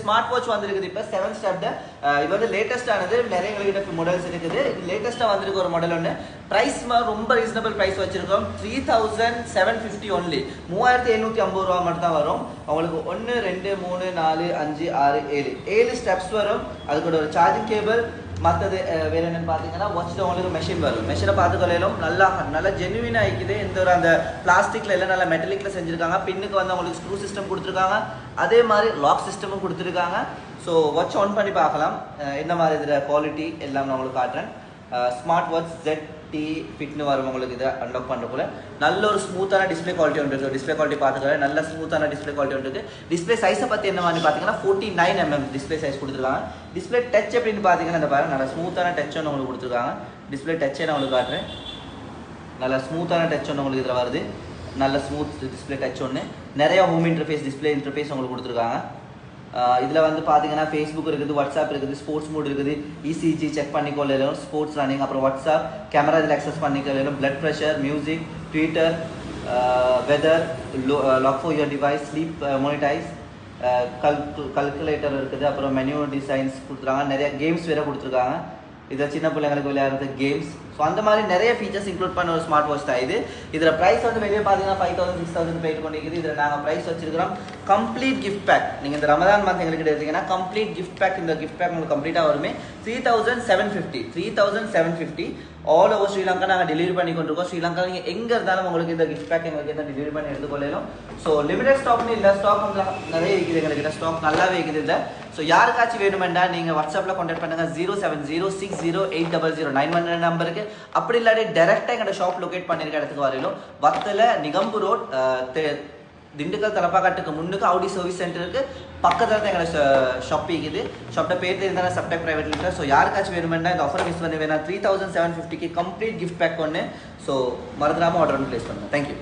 smart watch வந்திருக்குது இப்போ 7 ஸ்டெப்ல இது வந்து லேட்டஸ்ட் ஆனது நிறைய எங்ககிட்ட மாடல்ஸ் இருக்குது இது லேட்டஸ்டா வந்திருக்க ஒரு மாடல் ஒன்று பிரைஸ் ரொம்ப ரீசனபிள் பிரைஸ் வச்சிருக்கோம் 3750 ஒன்லி 3750 ரூபா மட்டும் தான் வரும் உங்களுக்கு 1 2 3 4 5 6 7 ஸ்டெப்ஸ் வரும் அதுக்கு ஒரு சார்ஜிங் கேபிள் மற்றது வேற என்னன்னு பார்த்தீங்கன்னா வாட்ச்ல உங்களுக்கு மெஷின் வரும் மெஷினை பார்த்துக்கொள்ளையிலும் நல்லா ஜென்யூனா இருக்குது இந்த ஒரு அந்த பிளாஸ்டிக்ல எல்லாம் நல்லா மெட்டலிக்ல செஞ்சிருக்காங்க பின்னுக்கு வந்து உங்களுக்கு ஸ்க்ரூ சிஸ்டம் கொடுத்துருக்காங்க அதே மாதிரி லாக் சிஸ்டமும் கொடுத்துருக்காங்க ஸோ வாட்ச் ஆன் பண்ணி பார்க்கலாம் என்ன மாதிரி இதில் குவாலிட்டி எல்லாம் நான் உங்களுக்கு காட்டுறேன் ஸ்மார்ட் வாட்ச் ZT ஃபிட்னு வரும் உங்களுக்கு இதை அன்லாக் பண்ணுறக்குள்ள நல்ல ஒரு ஸ்மூத்தான டிஸ்பிளே குவாலிட்டி ஒன்று இருக்குது டிஸ்பிளே குவாலிட்டி பார்த்துக்கலாம் நல்ல ஸ்மூத்தான டிஸ்பிளே குவாலிட்டி ஒன்று இருக்குது டிஸ்பிளே சைஸை பற்றி என்ன மாதிரி பார்த்தீங்கன்னா 49mm டிஸ்பிளே சைஸ் கொடுத்துருக்காங்க டிஸ்பிளே டச் அப்படின்னு பார்த்தீங்கன்னா இந்த பாருங்க நல்ல ஸ்மூத்தான டச் ஒன்று உங்களுக்கு கொடுத்துருக்காங்க டிஸ்பிளே டச்சே நான் உங்களுக்கு காட்டுறேன் நல்ல ஸ்மூத்தான டச் ஒன்று உங்களுக்கு இதில் வருது நல்ல ஸ்மூத் டிஸ்பிளே டச் ஒன்று நிறைய ஹோம் இன்டர்ஃபேஸ் டிஸ்பிளே இன்டர்ஃபேஸ் உங்களுக்கு கொடுத்துருக்காங்க இதில் வந்து பார்த்தீங்கன்னா ஃபேஸ்புக் இருக்குது வாட்ஸ்அப் இருக்குது ஸ்போர்ட்ஸ் மோட் இருக்குது ECG செக் பண்ணிக்கொள்ளலாம் ஸ்போர்ட்ஸ் ரன்னிங் அப்புறம் வாட்ஸ்அப் கேமரா இதில் அக்சஸ் பண்ணிக்கொள்ளலாம் blood pressure music Twitter weather lock for your device sleep monetize calculator இருக்குது அப்புறம் மெனு டிசைன்ஸ் கொடுத்துருக்காங்க நிறைய கேம்ஸ் வேறு கொடுத்துருக்காங்க இதில் சின்ன பிள்ளைங்களுக்கு விளையாடுறது கேம்ஸ் ஸோ அந்த மாதிரி நிறைய ஃபீச்சர்ஸ் இன்க்ளூட் பண்ண ஒரு ஸ்மார்ட் வாட்ச் தான் இது இதில் ப்ரைஸ் வந்து வெளியே பார்த்தீங்கன்னா 5000 6000 போயிட்டு கொண்டிருக்குது இதில் நாங்கள் ப்ரைஸ் வச்சிருக்கிறோம் கம்ப்ளீட் கிஃப்ட் பேக் நீங்கள் இந்த ரமதான் மந்த் எங்களுக்கு எடுத்தீங்கன்னா கம்ப்ளீட் கிஃப்ட் பேக் இந்த கிஃப்ட் பேக் உங்களுக்கு கம்ப்ளீட்டாக வருமே 3750 ஆல் ஓவர் ஸ்ரீலங்கா நாங்கள் டெலிவரி பண்ணி கொண்டிருக்கோம் ஸ்ரீலங்கா நீங்கள் எங்கே இருந்தாலும் உங்களுக்கு இந்த கிஃப்ட் பேக் எங்களுக்கு எந்த டெலிவரி பண்ணி எடுத்துக்கொள்ளலாம் ஸோ லிமிடெட் ஸ்டாக்னு இல்லை ஸ்டாக் வந்து நிறைய இருக்குது எங்களுக்கு ஸ்டாக் நல்லாவே இருக்குது இல்லை ஸோ யாருக்காச்சும் வேணுமெண்டா நீங்கள் வாட்ஸ்அப்பில் கான்டாக்ட் பண்ணுங்கள் 07060080091 நம்பருக்கு அப்படி இல்லாட்டி டைரெக்டாக எங்களோட ஷாப் லொக்கேட் பண்ணியிருக்க இடத்துக்கு வரையிலும் வத்தல நிகம்பு ரோட் திண்டுக்கல் தலப்பாக்காட்டுக்கு முன்னுக்கு ஆடி சர்வீஸ் சென்டருக்கு பக்கத்தில் தான் எங்களோட ஷாப் இருக்குது ஷாப்ட பேர் தெரிந்தால் சப்டெக் பிரைவேட் லிமிடெட் ஸோ யாருக்காச்சும் வேணுமெண்டா இந்த ஆஃபர் மிஸ் பண்ணி வேணா 3750 கம்ப்ளீட் கிஃப்ட் பேக் ஒன்று ஸோ மறந்துடாமல் ஆர்டர் பண்ணி ப்ளேஸ் பண்ணுங்கள் தேங்க்யூ